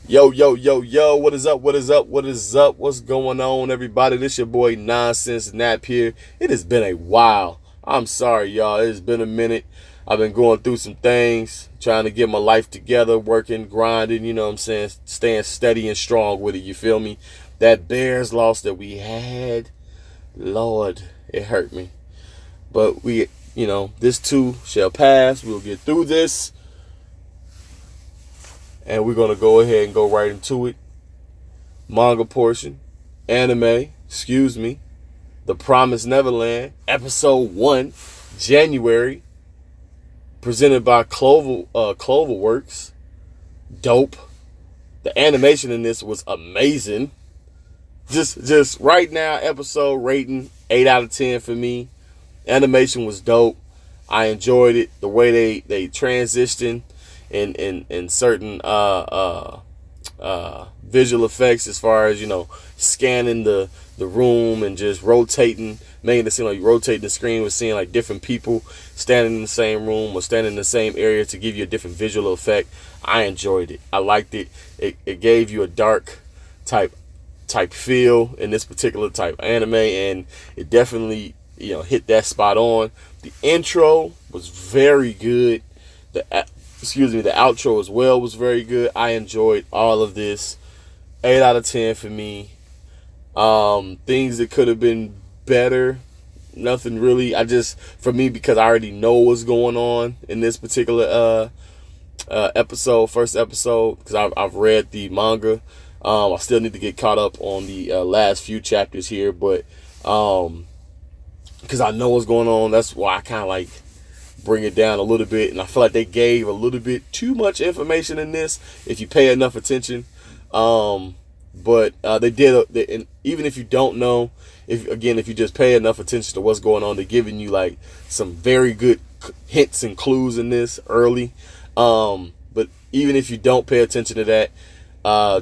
Yo, yo, yo, yo, what is up? What is up? What is up? What's going on, everybody? This your boy Nonsense Nap here. It has been a while. I'm sorry, y'all. It's been a minute. I've been going through some things, trying to get my life together, working, grinding, you know what I'm saying? Staying steady and strong with it, you feel me? That Bears loss that we had, Lord, it hurt me. But this too shall pass. We'll get through this. And we're going to go ahead and go right into it. Manga portion, anime, The Promised Neverland, episode 1, January, presented by Cloverworks. Dope. The animation in this was amazing. Just right now, episode rating 8 out of 10 for me. Animation was dope. I enjoyed it. The way they transitioned in certain visual effects, as far as scanning the room and just rotating, making it seem like you rotating the screen with seeing like different people standing in the same room or standing in the same area to give you a different visual effect. I enjoyed it. I liked it. It gave you a dark type feel in this particular type of anime, and it definitely hit that spot on. The intro was very good. The outro as well was very good. I enjoyed all of this. 8 out of 10 for me. Things that could have been better, nothing really. For me, because I already know what's going on in this particular first episode, because I've read the manga. I still need to get caught up on the last few chapters here, but because I know what's going on, that's why I kind of like bring it down a little bit. And I feel like they gave a little bit too much information in this if you pay enough attention. But they did, and even if you don't know, if you just pay enough attention to what's going on, they're giving you like some very good hints and clues in this early. But even if you don't pay attention to that,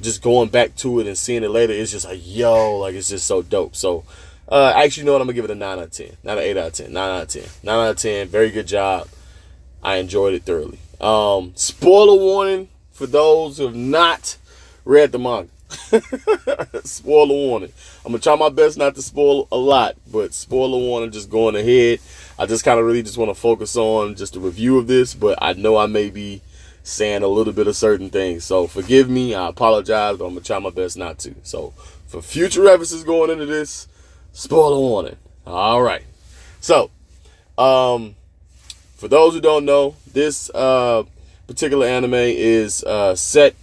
just going back to it and seeing it later, it's just like, it's just so dope. So, actually, you know what? I'm going to give it a 9 out of 10. Not an 8 out of 10. 9 out of 10. 9 out of 10. Very good job. I enjoyed it thoroughly. Spoiler warning for those who have not read the manga. Spoiler warning. I'm going to try my best not to spoil a lot, but spoiler warning, just going ahead. I just kind of really just want to focus on just a review of this, but I know I may be saying a little bit of certain things. So forgive me. I apologize, but I'm going to try my best not to. So for future references going into this, spoiler warning. All right. So, for those who don't know, this particular anime is set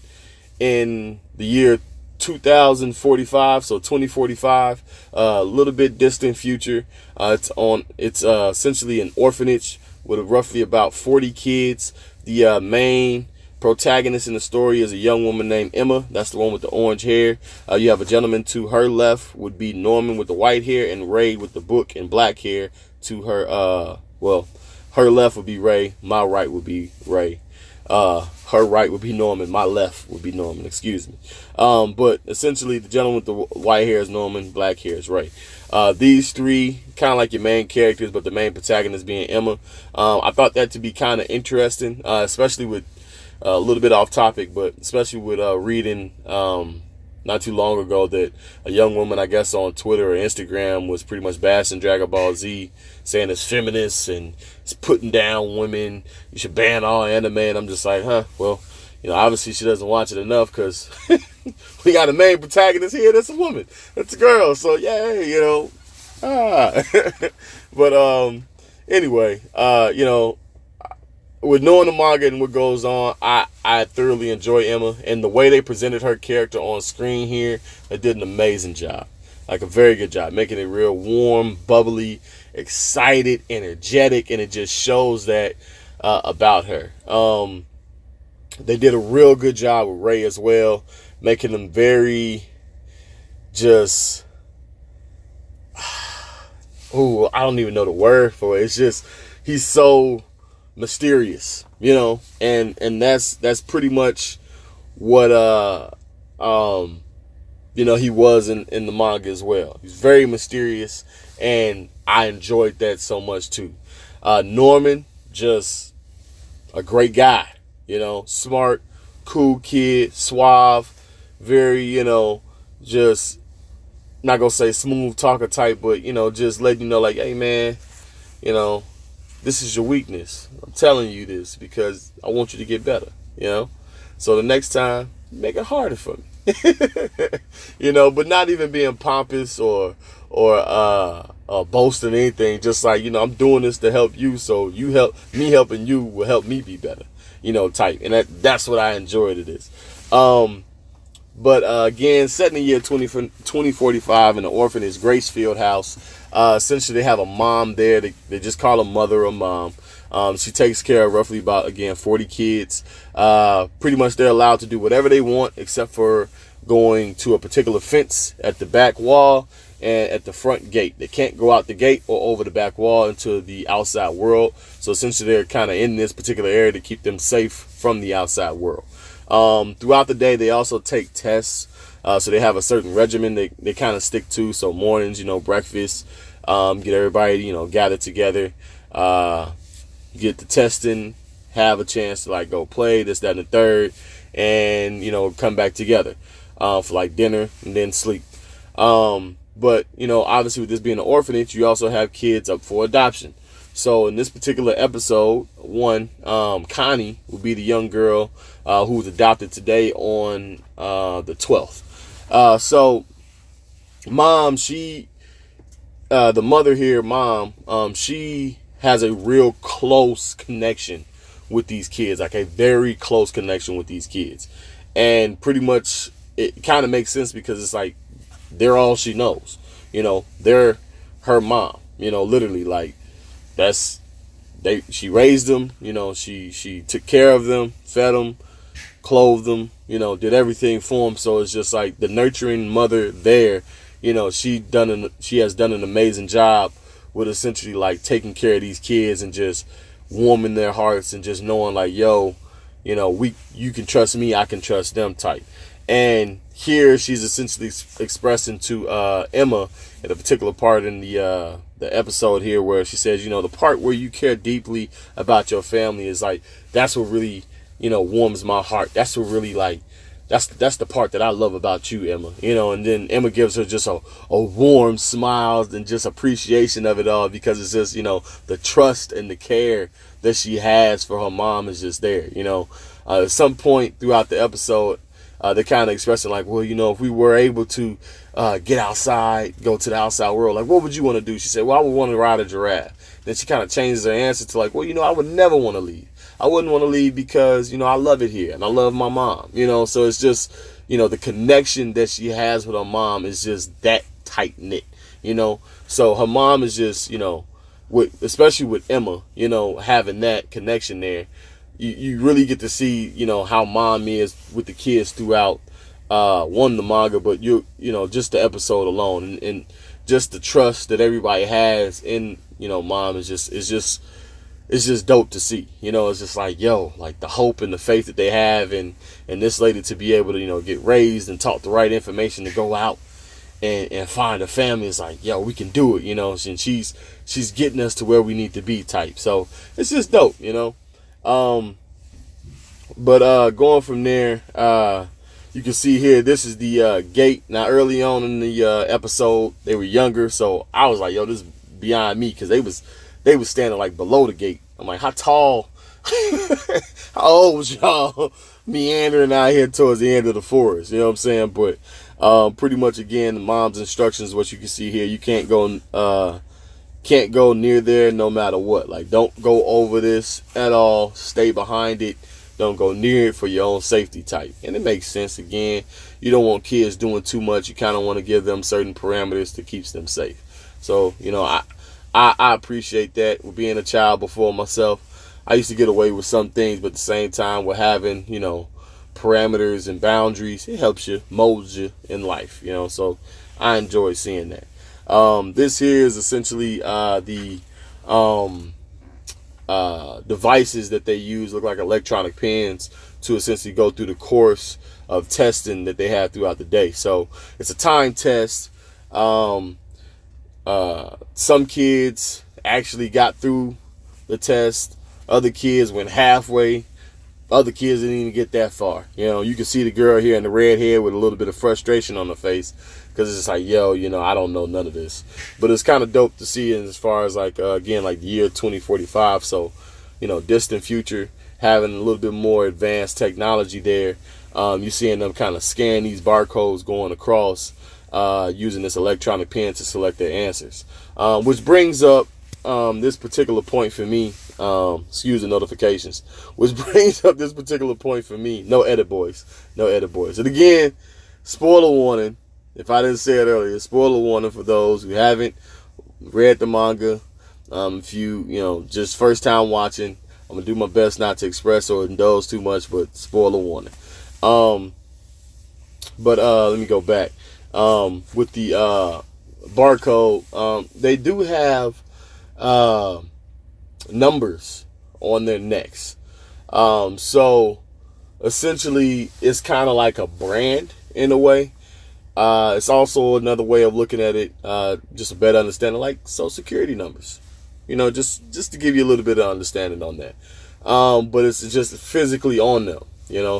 in the year 2045, so 2045, a little bit distant future. It's essentially an orphanage with roughly about 40 kids. The main protagonist in the story is a young woman named Emma. That's the one with the orange hair. You have a gentleman to her left would be Norman with the white hair, and Ray with the book and black hair to her. Her left would be Ray. My right would be Ray. Her right would be Norman. My left would be Norman. Excuse me. But essentially, the gentleman with the white hair is Norman. Black hair is Ray. These three kind of like your main characters, but the main protagonist being Emma. I thought that to be kind of interesting, especially with a little bit off topic, but especially with reading not too long ago that a young woman, I guess on Twitter or Instagram, was pretty much bashing Dragon Ball Z, saying it's feminist and it's putting down women. You should ban all anime. And I'm just like, well, obviously she doesn't watch it enough, because we got a main protagonist here that's a woman. That's a girl. So, yeah, But anyway, with knowing the manga and what goes on, I thoroughly enjoy Emma, and the way they presented her character on screen here, they did an amazing job. Like a very good job, making it real warm, bubbly, excited, energetic, and it just shows that about her. They did a real good job with Ray as well, making him very just, I don't even know the word for it. It's just, he's so mysterious, and that's pretty much what he was in the manga as well. He's very mysterious, and I enjoyed that so much too. Norman, just a great guy, smart, cool kid, suave, very, just not gonna say smooth talker type, but, just letting you know, like, hey, man, this is your weakness. I'm telling you this because I want you to get better. So the next time, make it harder for me. But not even being pompous or boasting anything. Just like, I'm doing this to help you, so you help me, helping you will help me be better, type. And that's what I enjoyed of this. But again, set in the year 2045 in the orphanage Gracefield House. Essentially, they have a mom there. They just call her mother or mom. She takes care of roughly about, again, 40 kids. Pretty much they're allowed to do whatever they want except for going to a particular fence at the back wall and at the front gate. They can't go out the gate or over the back wall into the outside world. So essentially, they're kind of in this particular area to keep them safe from the outside world. Throughout the day, they also take tests. So they have a certain regimen they kind of stick to. So mornings, breakfast, get everybody, gathered together, get the testing, have a chance to like go play this, that, and the third, and, come back together, for like dinner and then sleep. But, obviously with this being an orphanage, you also have kids up for adoption. So in this particular episode, Connie will be the young girl who was adopted today on the 12th. So mom, the mother here, mom, she has a real close connection with these kids, like a very close connection with these kids. And pretty much it kind of makes sense because it's like they're all she knows. They're her mom, literally, like she raised them, she took care of them, fed them, clothed them, did everything for them. So it's just like the nurturing mother there, she has done an amazing job with essentially like taking care of these kids and just warming their hearts and just knowing like, yo, you can trust me, I can trust them type. And here she's essentially expressing to Emma at a particular part in the episode here where she says, the part where you care deeply about your family is like, that's what really, warms my heart. That's what really like, that's the part that I love about you, Emma. And then Emma gives her just a warm smile and just appreciation of it all because it's just, the trust and the care that she has for her mom is just there. At some point throughout the episode, they're kind of expressing like, well, if we were able to get outside, go to the outside world, like, what would you want to do? She said, well, I would want to ride a giraffe. Then she kind of changes her answer to like, well, I would never want to leave. I wouldn't want to leave because, I love it here and I love my mom, so it's just, the connection that she has with her mom is just that tight knit, so her mom is just, especially with Emma, having that connection there, you really get to see, how mom is with the kids throughout, the manga, but just the episode alone and just the trust that everybody has in, mom is just it's just dope to see. It's just like, yo, like the hope and the faith that they have and this lady to be able to, get raised and taught the right information to go out and find a family. It's like, yo, we can do it, and she's getting us to where we need to be type. So it's just dope, but going from there, you can see here, this is the gate. Now early on in the episode, they were younger, so I was like, yo, this is beyond me because they was standing like below the gate. I'm like, how tall, how old was y'all meandering out here towards the end of the forest? You know what I'm saying? But pretty much again, the mom's instructions, what you can see here, you can't go near there no matter what. Like, don't go over this at all. Stay behind it. Don't go near it for your own safety type. And it makes sense. Again, you don't want kids doing too much. You kind of want to give them certain parameters to keep them safe. So, I appreciate that. With being a child before myself, I used to get away with some things, but at the same time, with having, parameters and boundaries, it helps you, molds you in life, so I enjoy seeing that. This here is essentially the devices that they use, look like electronic pens, to essentially go through the course of testing that they have throughout the day. So it's a time test. Some kids actually got through the test. Other kids went halfway Other kids didn't even get that far. You can see the girl here in the red hair with a little bit of frustration on her face, because it's just like, yo, I don't know none of this. But it's kind of dope to see as far as like, again, like the year 2045. So, distant future, having a little bit more advanced technology there. You're seeing them kind of scan these barcodes going across, using this electronic pen to select their answers. Which brings up this particular point for me. Excuse the notifications. Which brings up this particular point for me. No edit, boys. No edit, boys. And again, spoiler warning. If I didn't say it earlier, spoiler warning for those who haven't read the manga. If you, just first time watching, I'm going to do my best not to express or indulge too much, but spoiler warning. Let me go back. With the barcode, they do have numbers on their necks. So essentially it's kind of like a brand in a way. It's also another way of looking at it, just a better understanding, like social security numbers. Just to give you a little bit of understanding on that. But it's just physically on them,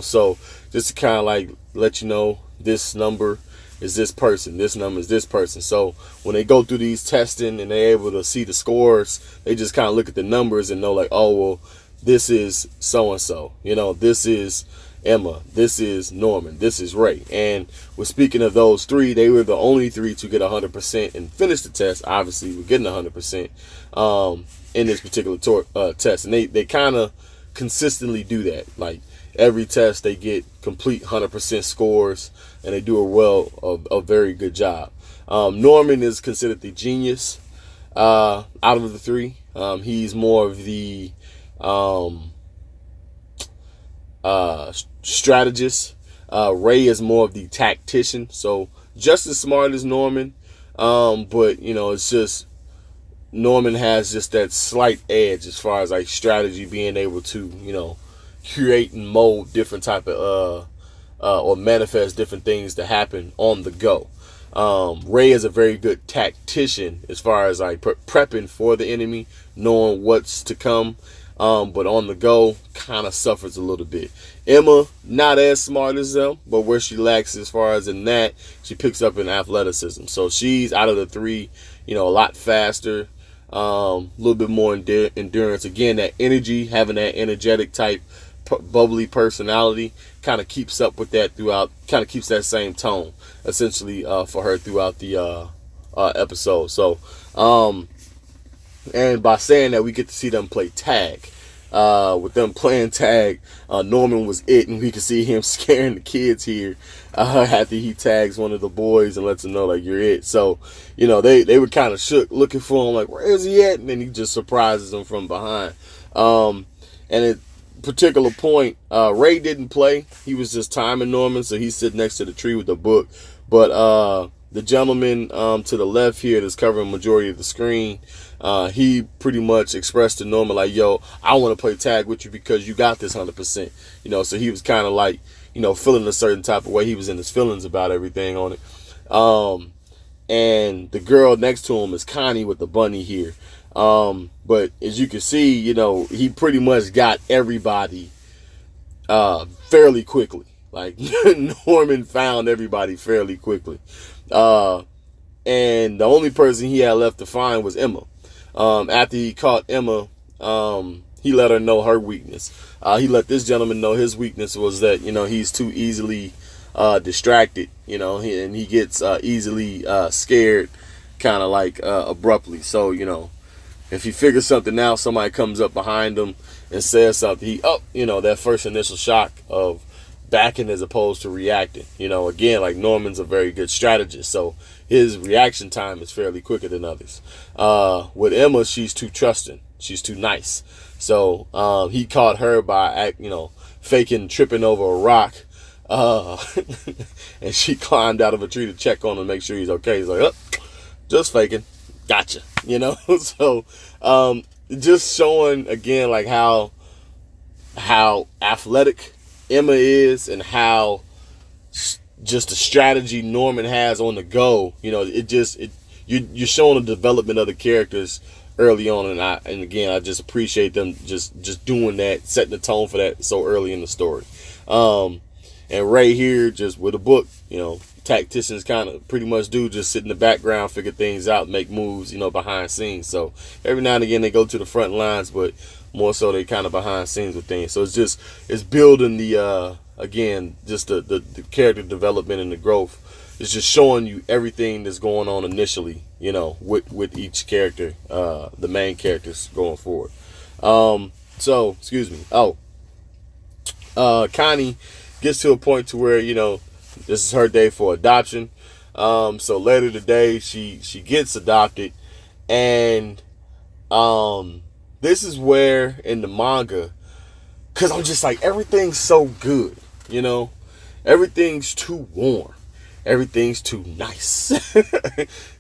so just to kind of like let you know, this number is this person, this number is this person. So when they go through these testing and they're able to see the scores, they just kind of look at the numbers and know like, oh, well, this is so-and-so, this is Emma, this is Norman, this is Ray. And we're speaking of those three, they were the only three to get 100% and finish the test. Obviously, we're getting 100% in this particular test. And they kind of consistently do that. Like every test, they get complete 100% scores, and they do a very good job. Norman is considered the genius out of the three. He's more of the strategist. Ray is more of the tactician, so just as smart as Norman, but it's just Norman has just that slight edge as far as like strategy, being able to create and mold different type of or manifest different things to happen on the go. Ray is a very good tactician as far as like prepping for the enemy, knowing what's to come. But on the go, kind of suffers a little bit. Emma, not as smart as them, but where she lacks as far as in that, she picks up in athleticism. So she's, out of the three, a lot faster, a little bit more endurance. Again, that energy, having that energetic type, bubbly personality, kind of keeps up with that throughout, kind of keeps that same tone, essentially, for her throughout the episode. So, and by saying that, we get to see them play tag. With them playing tag, Norman was it, and we can see him scaring the kids here after he tags one of the boys and lets them know, like, you're it. So, they were kind of shook, looking for him, like, where is he at? And then he just surprises them from behind. And at a particular point, Ray didn't play. He was just timing Norman, so he's sitting next to the tree with the book. But the gentleman to the left here that's covering majority of the screen, he pretty much expressed to Norman like, yo, I want to play tag with you because you got this 100%. So he was kind of like, feeling a certain type of way. He was in his feelings about everything on it. And the girl next to him is Connie with the bunny here. But as you can see, he pretty much got everybody fairly quickly. Like Norman found everybody fairly quickly. And the only person he had left to find was Emma. After he caught Emma, he let her know her weakness. He let this gentleman know his weakness was that, he's too easily distracted, and he gets easily scared, kind of like abruptly. So, if he figures something out, somebody comes up behind him and says something, that first initial shock of backing as opposed to reacting. Again, like Norman's a very good strategist, so his reaction time is fairly quicker than others. With Emma, she's too trusting. She's too nice. So he caught her by faking tripping over a rock, and she climbed out of a tree to check on him and make sure he's okay. He's like, oh, just faking. Gotcha. So just showing again like how athletic Emma is and how just the strategy Norman has on the go. You're showing the development of the characters early on, and again, I just appreciate them just doing that, setting the tone for that so early in the story. And Ray here, just with a book, tacticians kind of pretty much do just sit in the background, figure things out, make moves, behind scenes. So every now and again they go to the front lines, but more so they kind of behind scenes with things. So it's building the again, just the character development and the growth. It's just showing you everything that's going on initially, with each character, the main characters going forward. So excuse me. Connie gets to a point to where, this is her day for adoption. So later today, she gets adopted, and this is where in the manga, because I'm just like, everything's so good, everything's too warm, everything's too nice.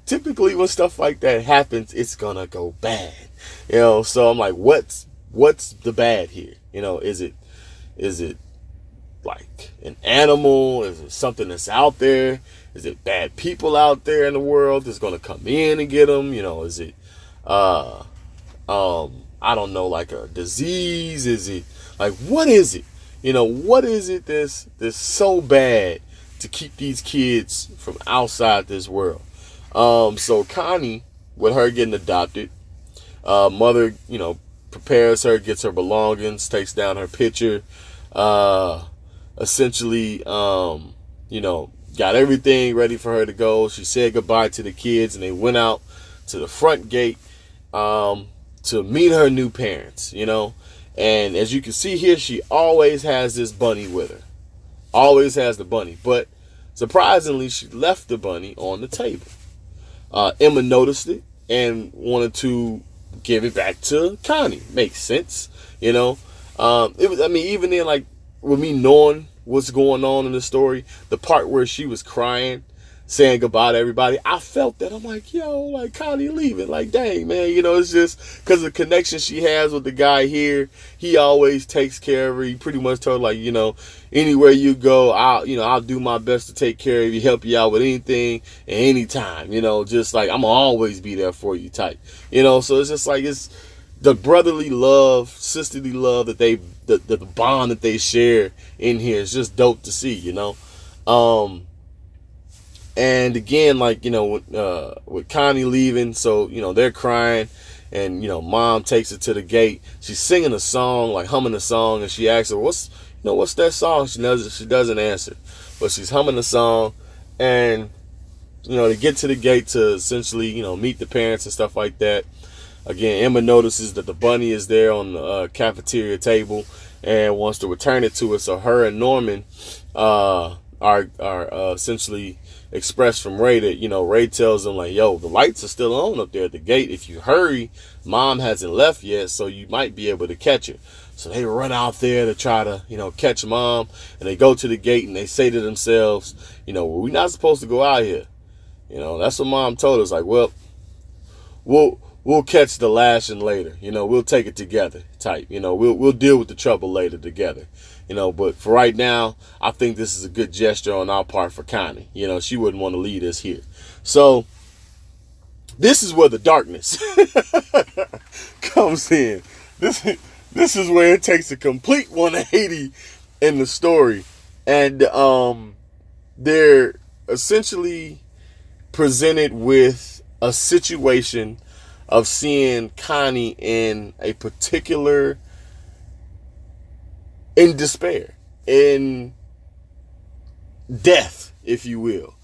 Typically, when stuff like that happens, it's gonna go bad, So I'm like, what's the bad here? Is it like an animal? Is it something that's out there? Is it bad people out there in the world that's gonna come in and get them? Is it I don't know, like a disease? Is it like, what is it? What is it that's so bad to keep these kids from outside this world? So Connie, with her getting adopted, mother, prepares her, gets her belongings, takes down her picture, essentially, got everything ready for her to go. She said goodbye to the kids, and they went out to the front gate to meet her new parents, And as you can see here, she always has this bunny with her. Always has the bunny. But surprisingly, she left the bunny on the table. Emma noticed it and wanted to give it back to Connie. Makes sense, It was, even then, like, with me knowing what's going on in the story, the part where she was crying, saying goodbye to everybody, I felt that. I'm like, Connie leaving. Like, dang, man, it's just because the connection she has with the guy here. He always takes care of her. He pretty much told her, like, anywhere you go, I'll do my best to take care of you, help you out with anything and anytime, just like, I'm gonna always be there for you type, so it's just like, it's the brotherly love, sisterly love that the bond that they share in here is just dope to see, and again, like, with Connie leaving, so, they're crying, and, mom takes it to the gate. She's singing a song, like humming a song, and she asks her, what's that song? She doesn't answer, but she's humming a song, and, they get to the gate to essentially, meet the parents and stuff like that. Again, Emma notices that the bunny is there on the cafeteria table and wants to return it to her. So her and Norman are essentially expressed from Ray that, Ray tells them, like, yo, the lights are still on up there at the gate. If you hurry, mom hasn't left yet, so you might be able to catch her. So they run out there to try to, catch mom, and they go to the gate and they say to themselves, well, we're not supposed to go out here. That's what mom told us. Like, well, we'll catch the lashing later. We'll take it together type. We'll deal with the trouble later together. But for right now, I think this is a good gesture on our part for Connie. She wouldn't want to lead us here. So this is where the darkness comes in. This is where it takes a complete 180 in the story. And they're essentially presented with a situation of seeing Connie in despair, in death, if you will.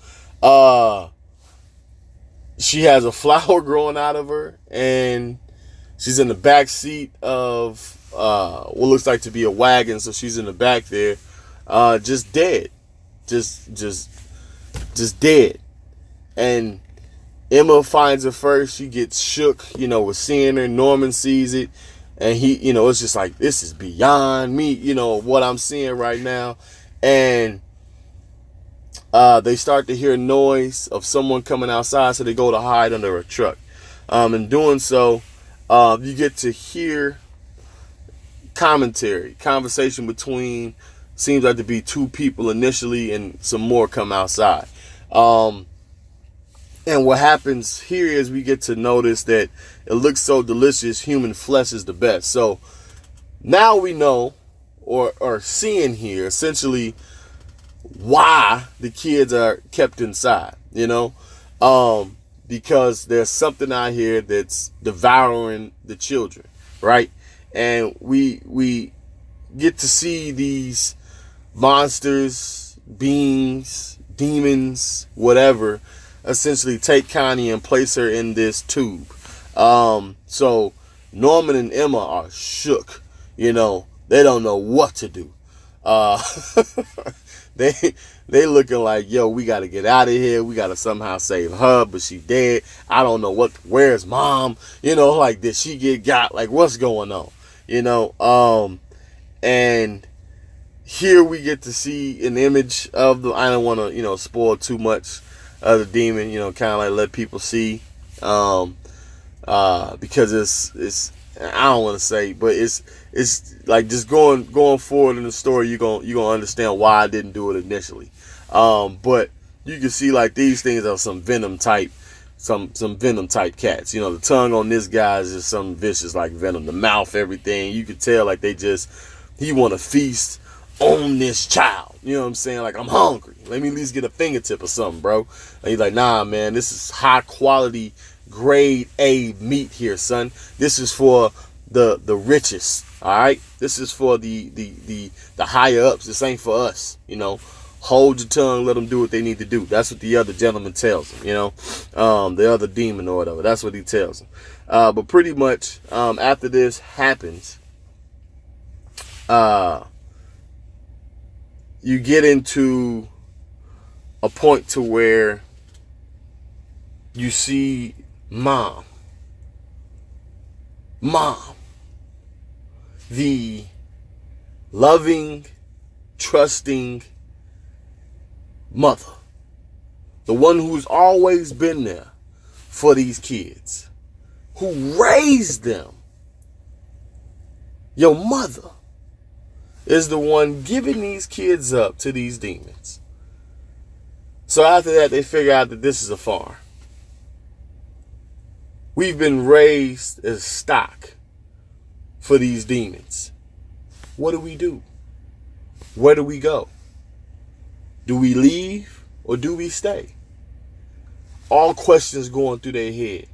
She has a flower growing out of her, and she's in the back seat of what looks like to be a wagon. So she's in the back there, just dead, just dead. And Emma finds her first. She gets shook, with seeing her. Norman sees it, and he, it's just like, this is beyond me, what I'm seeing right now. And they start to hear noise of someone coming outside, so they go to hide under a truck. In doing so, you get to hear conversation between, seems like to be two people initially, and some more come outside. And what happens here is we get to notice that it looks so delicious, human flesh is the best. So now we know, or are seeing here, essentially why the kids are kept inside, because there's something out here that's devouring the children, right? And we get to see these monsters, beings, demons, whatever, essentially take Connie and place her in this tube. So Norman and Emma are shook. They don't know what to do. They looking like, yo, we got to get out of here. We got to somehow save her, but she dead. I don't know where's mom? Like, did she get got? Like, what's going on? And here we get to see an image of I don't want to, spoil too much of the demon, kind of like let people see, because it's I don't want to say, but it's like just going forward in the story, you're gonna understand why I didn't do it initially. But you can see like these things are some venom type cats. The tongue on this guy is just something vicious like venom. The mouth, everything. You could tell like he want to feast on this child. You know what I'm saying? Like, I'm hungry. Let me at least get a fingertip or something, bro. And he's like, nah, man, this is high quality, grade A meat here, son. This is for the richest. All right. This is for the higher ups. This ain't for us. Hold your tongue. Let them do what they need to do. That's what the other gentleman tells him. The other demon or whatever. That's what he tells him. But pretty much after this happens, you get into a point to where you see mom, the loving, trusting mother, the one who's always been there for these kids, who raised them. Your mother is the one giving these kids up to these demons. So after that, they figure out that this is a farm. We've been raised as stock for these demons. What do we do? Where do we go? Do we leave or do we stay? All questions going through their head.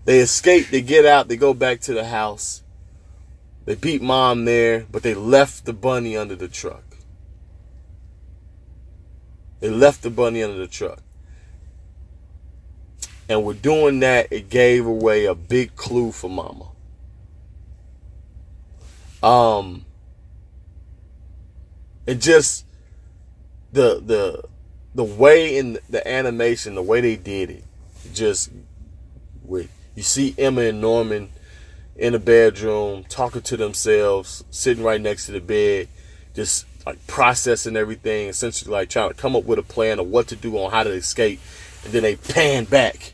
They escape, they get out, they go back to the house. They beat mom there, but they left the bunny under the truck. And with doing that, it gave away a big clue for mama. It just the way in the animation, the way they did it, just with you see Emma and Norman in the bedroom talking to themselves, sitting right next to the bed, just like processing everything, essentially like trying to come up with a plan of what to do on how to escape. And then they pan back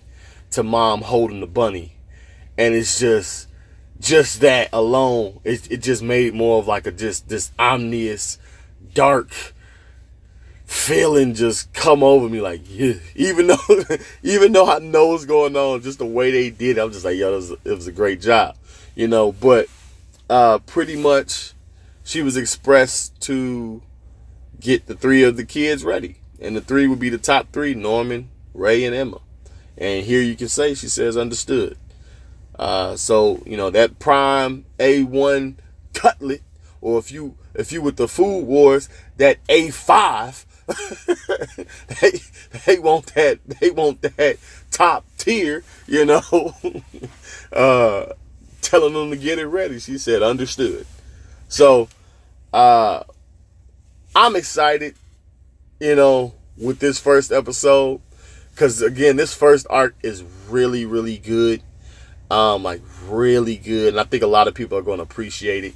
to mom holding the bunny, and it's just that alone, it just made more of like this ominous, dark feeling just come over me, like, yeah. Even though I know what's going on, just the way they did it, I'm just like, yo, it was a great job, But pretty much, she was expressed to get the three of the kids ready, and the three would be the top three: Norman, Ray, and Emma. And here you can say she says understood. So that prime A1 cutlet, or if you with the Food Wars, that A5. they want that top tier, telling them to get it ready. She said understood. So I'm excited, with this first episode, because again, this first arc is really, really good. Like really good, and I think a lot of people are going to appreciate it.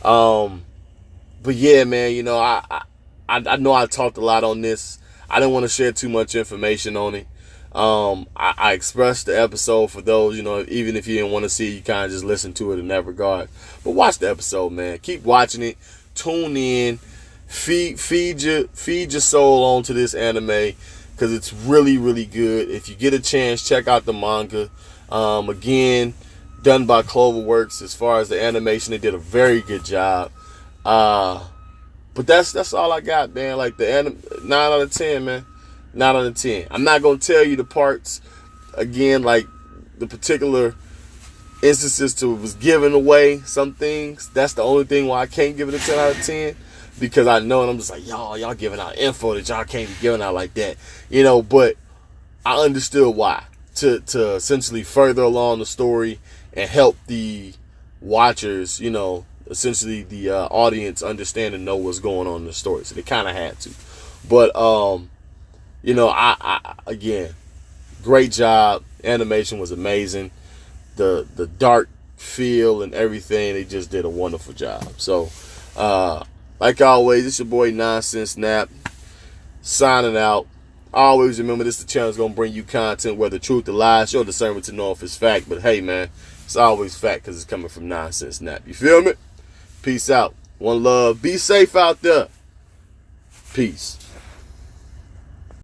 But yeah, man, I know I talked a lot on this. I didn't want to share too much information on it. I expressed the episode for those, even if you didn't want to see it, you kind of just listen to it in that regard. But watch the episode, man. Keep watching it. Tune in. Feed your soul onto this anime. because it's really, really good. If you get a chance, check out the manga. Again, done by Cloverworks. As far as the animation, they did a very good job. But that's all I got, man. Like, 9 out of 10, man. 9 out of 10. I'm not gonna tell you the parts again, like the particular instances to was giving away some things. That's the only thing why I can't give it a 10 out of 10, because I know, and I'm just like, y'all giving out info that y'all can't be giving out like that, but I understood why, to essentially further along the story and help the watchers, essentially the audience understand and know what's going on in the story. So they kind of had to. But I again, great job. Animation was amazing. The dark feel and everything, they just did a wonderful job. So like always, it's your boy Nonsense Nap signing out. Always remember, this the channel is gonna bring you content, whether truth or lies, your discernment to know if it's fact. But hey, man, it's always fact because it's coming from Nonsense Nap. You feel me? Peace out. One love. Be safe out there. Peace.